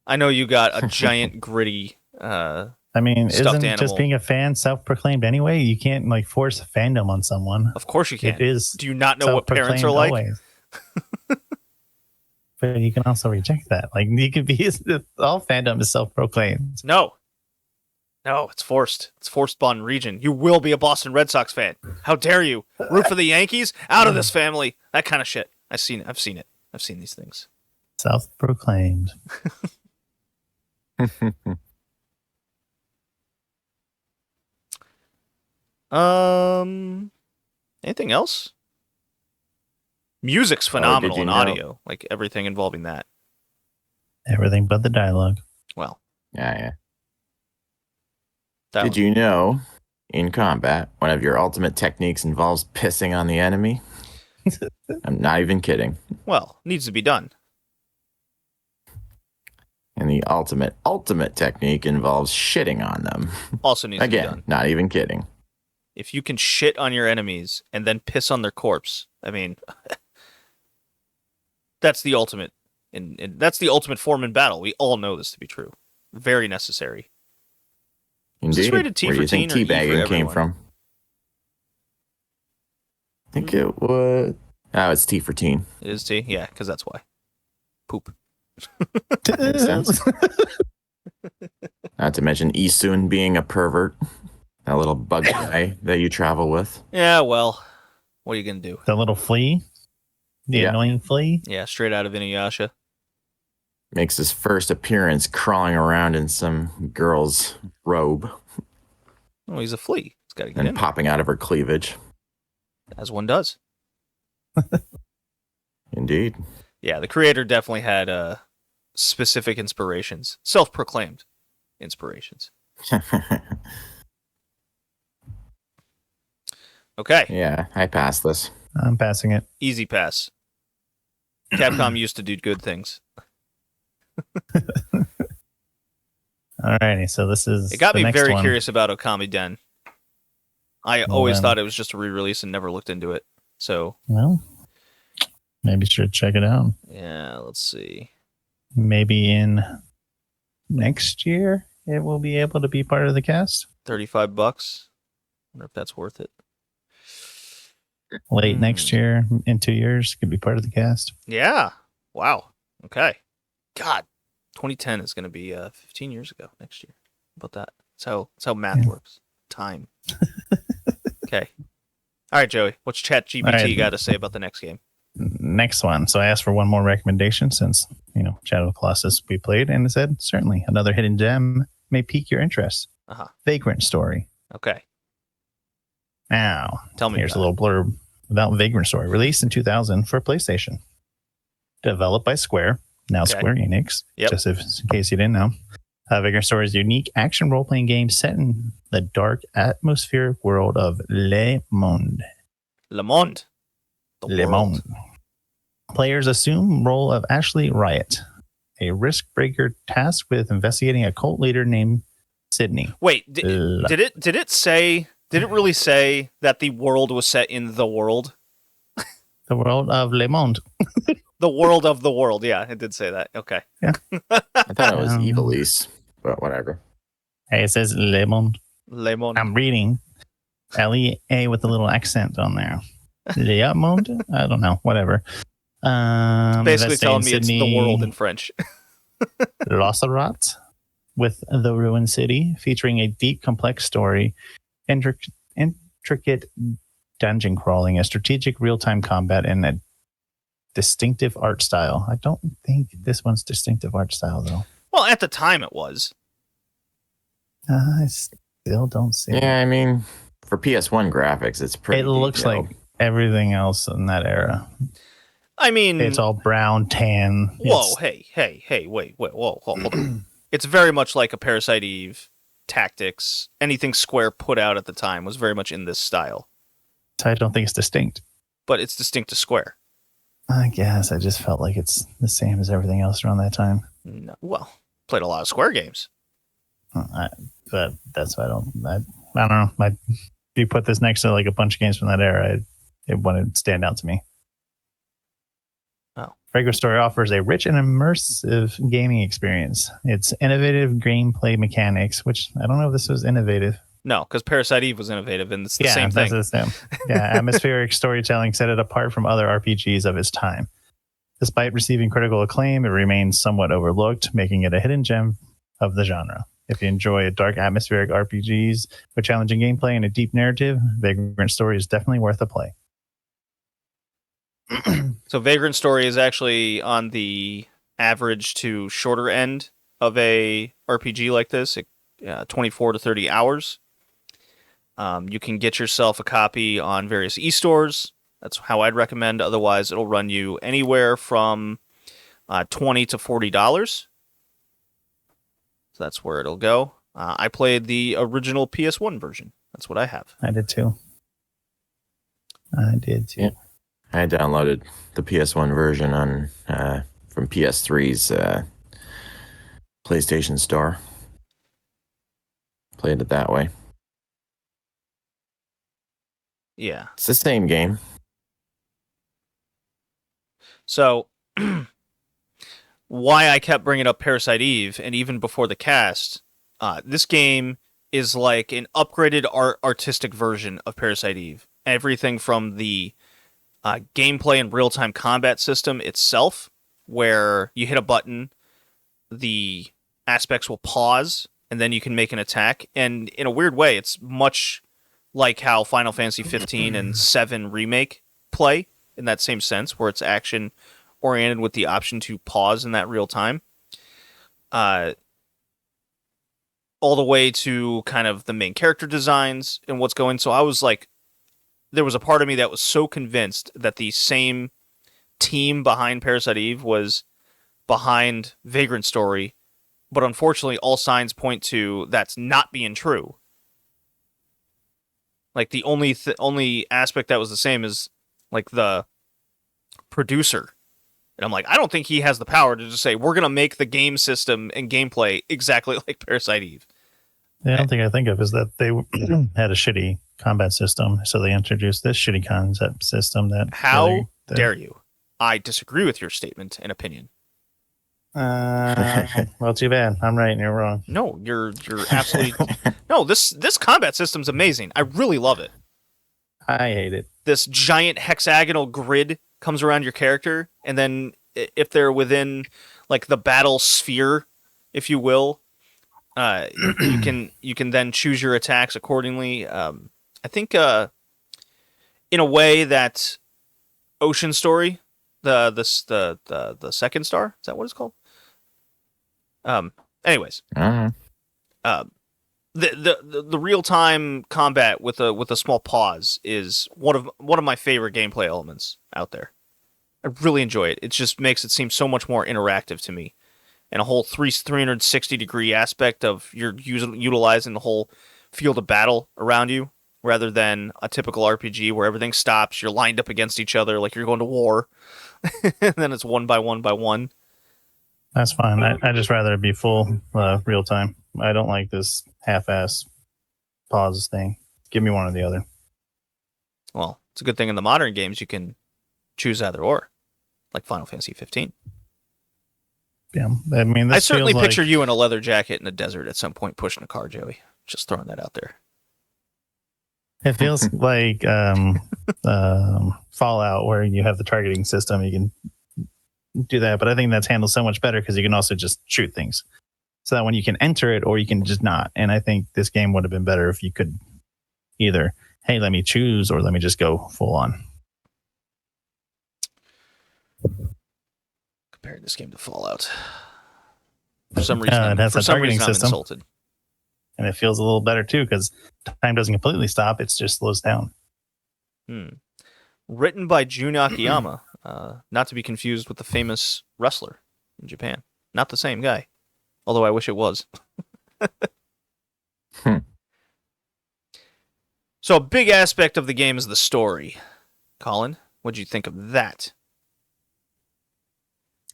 I know you got a giant gritty. I mean, isn't animal. Just being a fan self-proclaimed anyway? You can't like force a fandom on someone. Of course you can. It is. Do you not know what parents are like? Always. But you can also reject that. Like you could be all fandom is self-proclaimed. No, it's forced. It's forced upon region. You will be a Boston Red Sox fan. How dare you? Root for the Yankees? Out of this family. That kind of shit. I've seen it. I've seen these things. Self-proclaimed. Anything else? Music's phenomenal in know? audio. Like everything involving that. Everything but the dialogue. Well, Yeah. that Did one. you know, in combat, one of your ultimate techniques involves pissing on the enemy? I'm not even kidding. Well, needs to be done. And the ultimate technique involves shitting on them. Also needs to be Again, done. not even kidding. If you can shit on your enemies and then piss on their corpse, I mean, that's the ultimate. And that's the ultimate form in battle. We all know this to be true. Very necessary. Indeed. Is this rated T Where for do you think teen or E for teabagging came everyone? from? I think it was... Oh, it's T for teen. It is T? Yeah, because that's why. Poop. Makes sense. Not to mention Isun being a pervert. That little bug guy that you travel with. Yeah, well, what are you going to do? The little flea, the Yeah. annoying flea. Yeah, straight out of Inuyasha. Makes his first appearance crawling around in some girl's robe Oh, he's a flea. He's got to get and in, popping out of her cleavage. as one does. Indeed. Yeah, the creator definitely had specific inspirations. Self-proclaimed inspirations. Okay, Yeah, I passed this. I'm passing it. easy pass. Capcom used to do good things. Alrighty, so this is It got the me next very one. curious about Okami Den. I Well, always then- thought it was just a re-release and never looked into it. So, Well, maybe you should check it out. yeah, let's see. Maybe in next year it will be able to be part of the cast. $35. Wonder if that's worth it. Late next year, in 2 years, could be part of the cast. Yeah. Wow. Okay. God, 2010 is going to be 15 years ago next year. How about that? That's how math Yeah. works. Time. Okay. All right, Joey. What's Chat GPT All right. got to say about the next game? Next one. So I asked for one more recommendation since, Shadow of the Colossus we played, and it said, certainly, another hidden gem may pique your interest. Uh-huh. Vagrant Story. Okay. Now, Tell me here's a about little blurb about Vagrant Story. Released in 2000 for PlayStation. Developed by Square, now Okay. Square Enix, Yep. just in case you didn't know. Vagrant Story is a unique action role-playing game set in the dark, atmospheric world of Le Monde. Le Monde. The Le world. Monde. Players assume role of Ashley Riot, a risk breaker tasked with investigating a cult leader named Sydney. Wait, did La- it really say that the world was set in the world? The world of Le Monde. The world of the world. Yeah, it did say that. Okay. I thought it was Um, Evilise, but whatever. Hey, it says Le Monde. Le Monde. I'm reading LEA with a little accent on there. Le Monde? I don't know. Whatever. Basically that's telling me saying it's the Sydney world in French. Losarat with the ruined city, featuring a deep, complex story, intricate dungeon crawling, a strategic real-time combat, and a distinctive art style. I don't think this one's distinctive art style, though. Well, at the time it was. I still don't see it. Yeah, I mean, for PS1 graphics, it's pretty. It looks detailed. like everything else in that era. I mean, It's all brown, tan. whoa, It's- hey, wait, whoa, hold on. It's very much like a Parasite Eve, Tactics, anything Square put out at the time was very much in this style. I don't think it's distinct. But it's distinct to Square. I guess I just felt like it's the same as everything else around that time. No, well, played a lot of Square games. But that's why I don't know. If you put this next to like a bunch of games from that era, it wouldn't stand out to me. Oh. Vagrant Story offers a rich and immersive gaming experience. Its innovative gameplay mechanics, which I don't know if this was innovative. No, because Parasite Eve was innovative, and it's the Yeah, same thing. that's the same. Yeah, atmospheric storytelling set it apart from other RPGs of its time. Despite receiving critical acclaim, it remains somewhat overlooked, making it a hidden gem of the genre. If you enjoy dark atmospheric RPGs with challenging gameplay and a deep narrative, Vagrant Story is definitely worth a play. So Vagrant Story is actually on the average to shorter end of a RPG like this, 24 to 30 hours. You can get yourself a copy on various e-stores. That's how I'd recommend. Otherwise, it'll run you anywhere from $20 to $40. So that's where it'll go. I played the original PS1 version. That's what I have. I did too. Yeah. I downloaded the PS1 version on from PS3's PlayStation Store. Played it that way. Yeah. It's the same game. So, why I kept bringing up Parasite Eve, and even before the cast, this game is like an upgraded artistic version of Parasite Eve. Everything from the gameplay and real-time combat system itself, where you hit a button, the aspects will pause, and then you can make an attack. And in a weird way, it's much like how Final Fantasy 15 and 7 Remake play in that same sense, where it's action oriented with the option to pause in that real time. All the way to kind of the main character designs and what's going. So I was like, there was a part of me that was so convinced that the same team behind Parasite Eve was behind Vagrant Story, but unfortunately all signs point to that's not being true. Like the only aspect that was the same is like the producer. And I'm like, I don't think he has the power to just say, we're going to make the game system and gameplay exactly like Parasite Eve. The only thing I think of is that they had a shitty combat system, so they introduced this shitty concept system. How dare you? I disagree with your statement and opinion. Well, too bad. I'm right and you're wrong. No, you're absolutely... No, this combat system's amazing. I really love it. I hate it. This giant hexagonal grid comes around your character, and then if they're within like the battle sphere, if you will, you can then choose your attacks accordingly. I think in a way that Ocean Story, the second star, is that what it's called? Anyways, the real time combat with a small pause is one of my favorite gameplay elements out there. I really enjoy it. It just makes it seem so much more interactive to me, and a whole 360-degree aspect of you're utilizing the whole field of battle around you, rather than a typical RPG where everything stops. You're lined up against each other like you're going to war, and then it's one by one by one. That's fine. I just rather it be full real time. I don't like this half-ass pause thing. Give me one or the other. Well, it's a good thing in the modern games you can choose either or, like Final Fantasy 15. Yeah, I mean, I certainly picture you in a leather jacket in a desert at some point pushing a car, Joey. Just throwing that out there. It feels like Fallout, where you have the targeting system. You can do that, but I think that's handled so much better because you can also just shoot things. So that when you can enter it or you can just not. And I think this game would have been better if you could either, hey, let me choose, or let me just go full on. Comparing this game to Fallout. For some reason, I'm insulted. And it feels a little better too, because time doesn't completely stop. It just slows down. Written by Jun Akiyama. Not to be confused with the famous wrestler in Japan. Not the same guy. Although I wish it was. So a big aspect of the game is the story. Colin, what'd you think of that?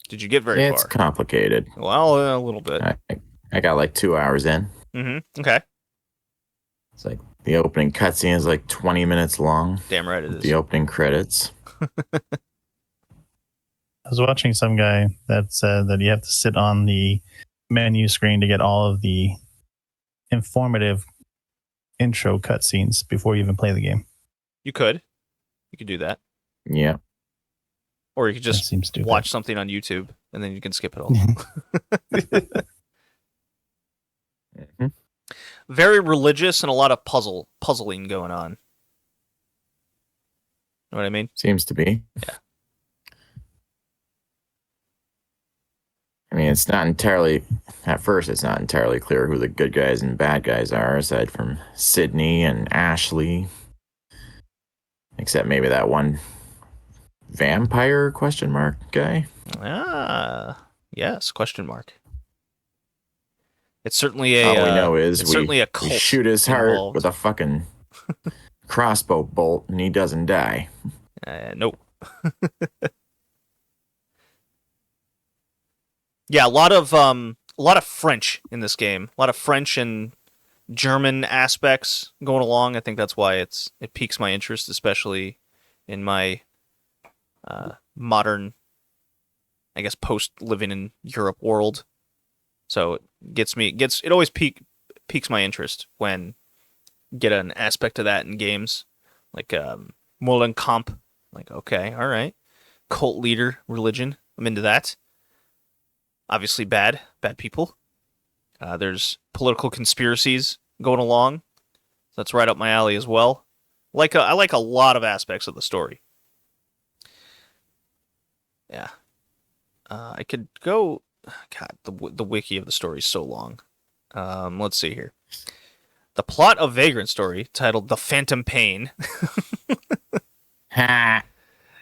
Did you get very far? It's complicated. Well, a little bit. I got like 2 hours in. Mm-hmm. Okay. It's like the opening cutscene is like 20 minutes long. Damn right it is. The opening credits. I was watching some guy that said that you have to sit on the menu screen to get all of the informative intro cutscenes before you even play the game. You could do that. Yeah. Or you could just watch something on YouTube and then you can skip it all. Mm-hmm. Very religious and a lot of puzzling going on. Know what I mean? Seems to be. Yeah. I mean, it's not entirely clear who the good guys and bad guys are, aside from Sydney and Ashley. Except maybe that one vampire guy. Yes, question mark. It's certainly a all we know is certainly a cult. We shoot his heart involved with a fucking crossbow bolt and he doesn't die. Nope. Yeah, a lot of French in this game. A lot of French and German aspects going along. I think that's why it piques my interest, especially in my modern, I guess, post living in Europe world. So it always piques my interest when get an aspect of that in games, like Molen Kamp. Like, okay, all right, cult leader religion. I'm into that. Obviously, bad people. There's political conspiracies going along. That's right up my alley as well. I like a lot of aspects of the story. Yeah. I could go. God, the wiki of the story is so long. Let's see here. The plot of Vagrant Story, titled "The Phantom Pain,"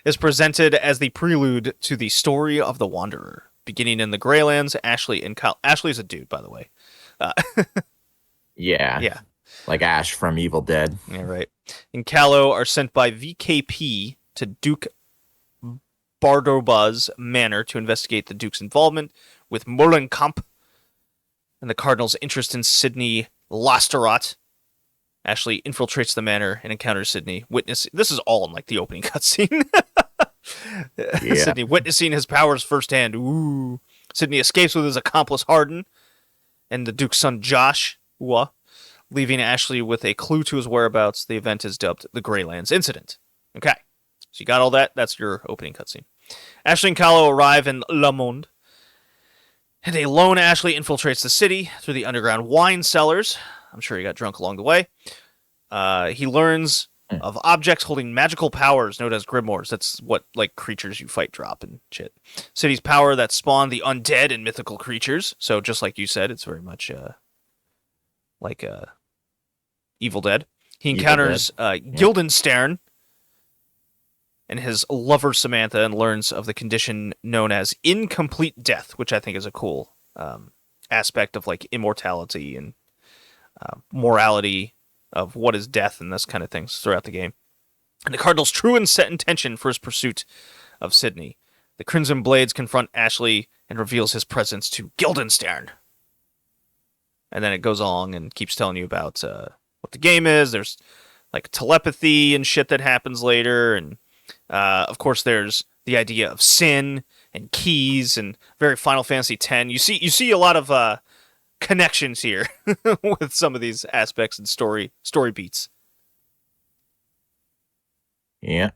is presented as the prelude to the story of the Wanderer. Beginning in the Greylands, Ashley's a dude, by the way. Yeah. Like Ash from Evil Dead. Yeah, right. And Callow are sent by VKP to Duke Bardobah's manor to investigate the Duke's involvement with Molenkamp and the Cardinal's interest in Sydney Lasterot. Ashley infiltrates the manor and encounters Sydney. This is all in like the opening cutscene. Yeah. Sydney witnessing his powers firsthand. Ooh. Sydney escapes with his accomplice Hardin and the Duke's son Josh, leaving Ashley with a clue to his whereabouts. The event is dubbed the Greylands Incident. Okay, so you got all that? That's your opening cutscene. Ashley and Kahlo arrive in Le Monde, and a lone Ashley infiltrates the city through the underground wine cellars. I'm sure he got drunk along the way. He learns of objects holding magical powers known as grimoires. That's what like creatures you fight drop and shit. City's power that spawn the undead and mythical creatures. So just like you said, it's very much like Evil Dead. He encounters Guildenstern and his lover Samantha and learns of the condition known as incomplete death, which I think is a cool aspect of like immortality and morality of what is death and this kind of things throughout the game. And the Cardinal's true and set intention for his pursuit of Sydney. The Crimson Blades confront Ashley and reveals his presence to Guildenstern. And then it goes along and keeps telling you about what the game is. There's like telepathy and shit that happens later. And of course there's the idea of sin and keys and very Final Fantasy X. You see a lot of connections here with some of these aspects and story beats. Yeah.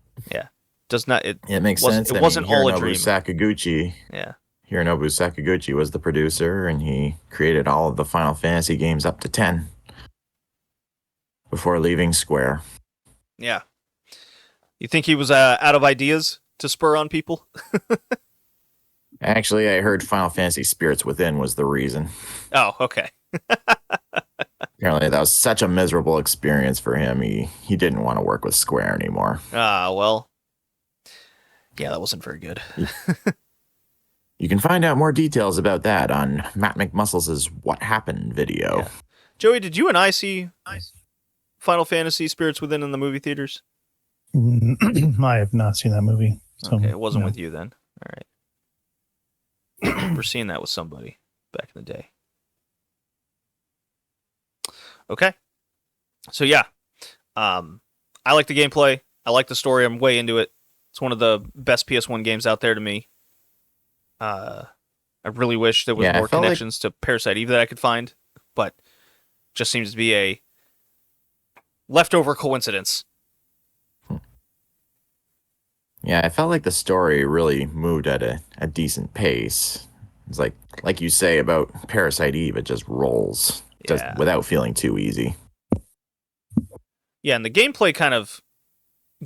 Does not it makes sense. It wasn't all a dream. Sakaguchi. Yeah. Hironobu Sakaguchi was the producer, and he created all of the Final Fantasy games up to 10 before leaving Square. Yeah. You think he was out of ideas to spur on people? Actually, I heard Final Fantasy Spirits Within was the reason. Oh, okay. Apparently, that was such a miserable experience for him. He didn't want to work with Square anymore. Well. Yeah, that wasn't very good. You can find out more details about that on Matt McMuscles' What Happened video. Yeah. Joey, did you and I see Final Fantasy Spirits Within in the movie theaters? I have not seen that movie. So, okay, it wasn't with you then. All right. We're seeing that with somebody back in the day. Okay. So yeah. I like the gameplay. I like the story. I'm way into it. It's one of the best PS1 games out there to me. I really wish there was more connections to Parasite Eve that I could find, but just seems to be a leftover coincidence. Yeah, I felt like the story really moved at a decent pace. It's like you say about Parasite Eve, it just rolls just without feeling too easy. Yeah, and the gameplay kind of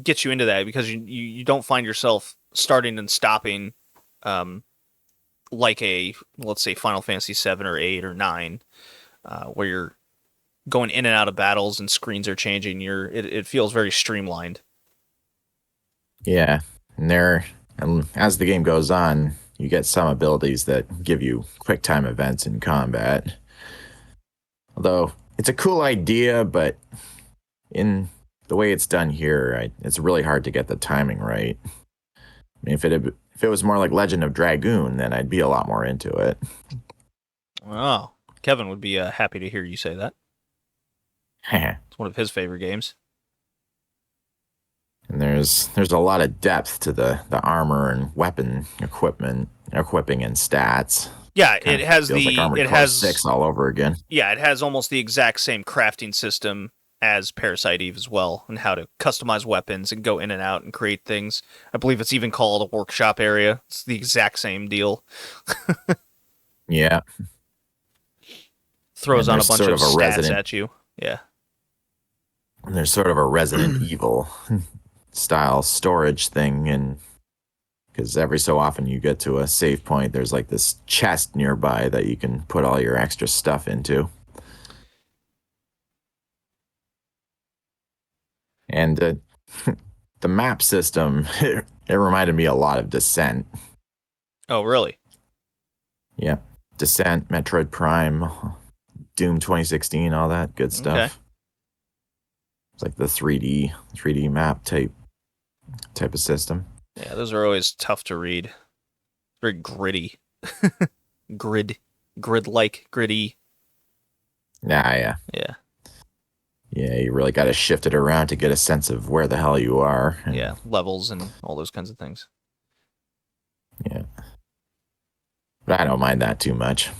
gets you into that because you don't find yourself starting and stopping like a, let's say, Final Fantasy 7 or 8 or 9, where you're going in and out of battles and screens are changing. It feels very streamlined. Yeah, and as the game goes on, you get some abilities that give you quick time events in combat. Although it's a cool idea, but in the way it's done here, it's really hard to get the timing right. I mean, if it was more like Legend of Dragoon, then I'd be a lot more into it. Oh, Kevin would be happy to hear you say that. It's one of his favorite games. And there's a lot of depth to the armor and weapon equipping and stats. Yeah, Kind it of has feels like Armored Core 6 all over again. Yeah, it has almost the exact same crafting system as Parasite Eve as well, and how to customize weapons and go in and out and create things. I believe it's even called a workshop area. It's the exact same deal. Yeah. Throws And on a there's bunch sort of of a stats Resident- at you. Yeah. And there's sort of a Resident Evil style storage thing, and because every so often you get to a save point, there's like this chest nearby that you can put all your extra stuff into. And the map system, it reminded me a lot of Descent. Oh, really? Yeah. Descent, Metroid Prime, Doom 2016, all that good stuff. Okay. It's like the 3D map type of system. Yeah, those are always tough to read. Very gritty. Grid-like, gritty. Yeah. Yeah. Yeah, you really got to shift it around to get a sense of where the hell you are. Yeah, levels and all those kinds of things. Yeah. But I don't mind that too much.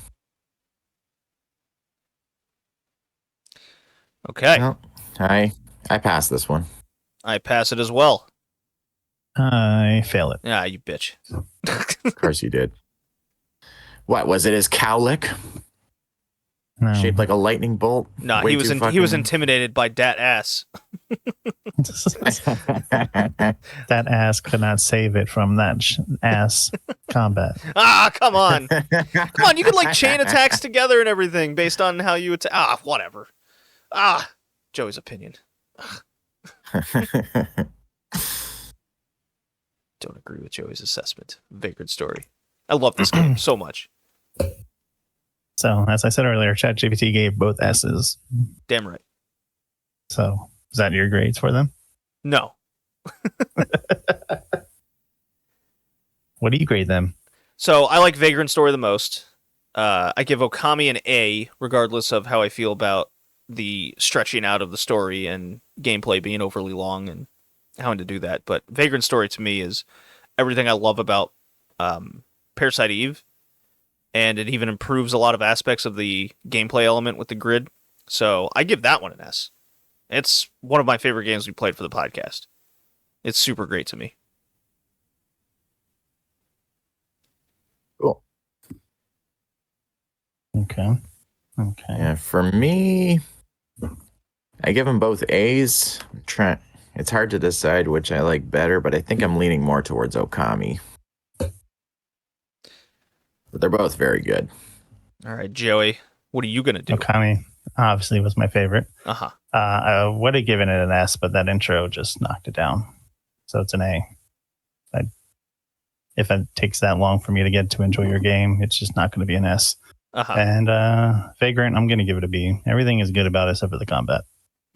Okay. Well, I passed this one. I pass it as well. I fail it. Ah, you bitch. Of course you did. What was it? His cowlick No. shaped like a lightning bolt? Nah, Way he was too he was fucking- intimidated by dat ass. That ass could not save it from that ass combat. Ah, come on. Come on, you could like chain attacks together and everything based on how you attack. Ah, whatever. Ah, Joey's opinion. Don't agree with Joey's assessment. Vagrant Story. I love this game so much. So, as I said earlier, ChatGPT gave both S's. Damn right. So, is that your grades for them? No. What do you grade them? So I like Vagrant Story the most. I give Okami an A, regardless of how I feel about the stretching out of the story and gameplay being overly long and having to do that. But Vagrant Story to me is everything I love about Parasite Eve, and it even improves a lot of aspects of the gameplay element with the grid. So I give that one an S. It's one of my favorite games we played for the podcast. It's super great to me. Cool. Okay. Yeah, for me, I give them both A's. It's hard to decide which I like better, but I think I'm leaning more towards Okami. But they're both very good. All right, Joey, what are you going to do? Okami obviously was my favorite. Uh-huh. I would have given it an S, but that intro just knocked it down. So it's an A. If it takes that long for me to get to enjoy your game, it's just not going to be an S. Uh-huh. And Vagrant, I'm going to give it a B. Everything is good about it except for the combat.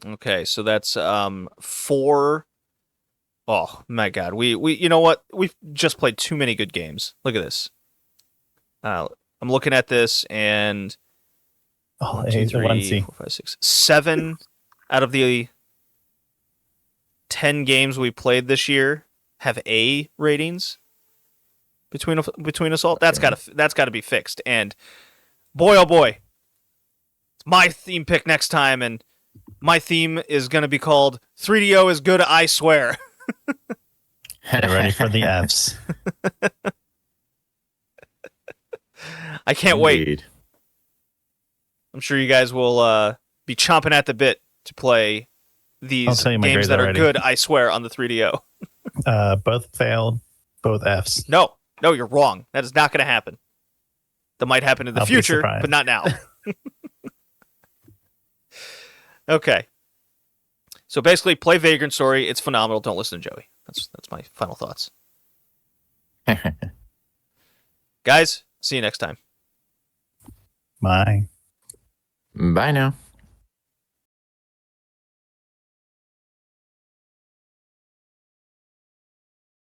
Okay, so that's 4. Oh my god, we you know what? We've just played too many good games. Look at this. I'm looking at this, and Oh, 1, 2, A's or 3, 1C. 4, 5, 6, 7 out of the 10 games we played this year have A ratings between us all. That's gotta be fixed. And boy, oh boy, it's my theme pick next time, and my theme is gonna be called 3DO is good, I swear. Get ready for the Fs. I can't wait. Indeed. I'm sure you guys will be chomping at the bit to play I'll these tell you my games grades that are already. good, I swear, on the 3DO. Both failed, both Fs. No, you're wrong. That is not going to happen. That might happen in the I'll be future, surprised. but not now. Okay. So basically, play Vagrant Story. It's phenomenal. Don't listen to Joey. That's my final thoughts. Guys, see you next time. Bye. Bye now.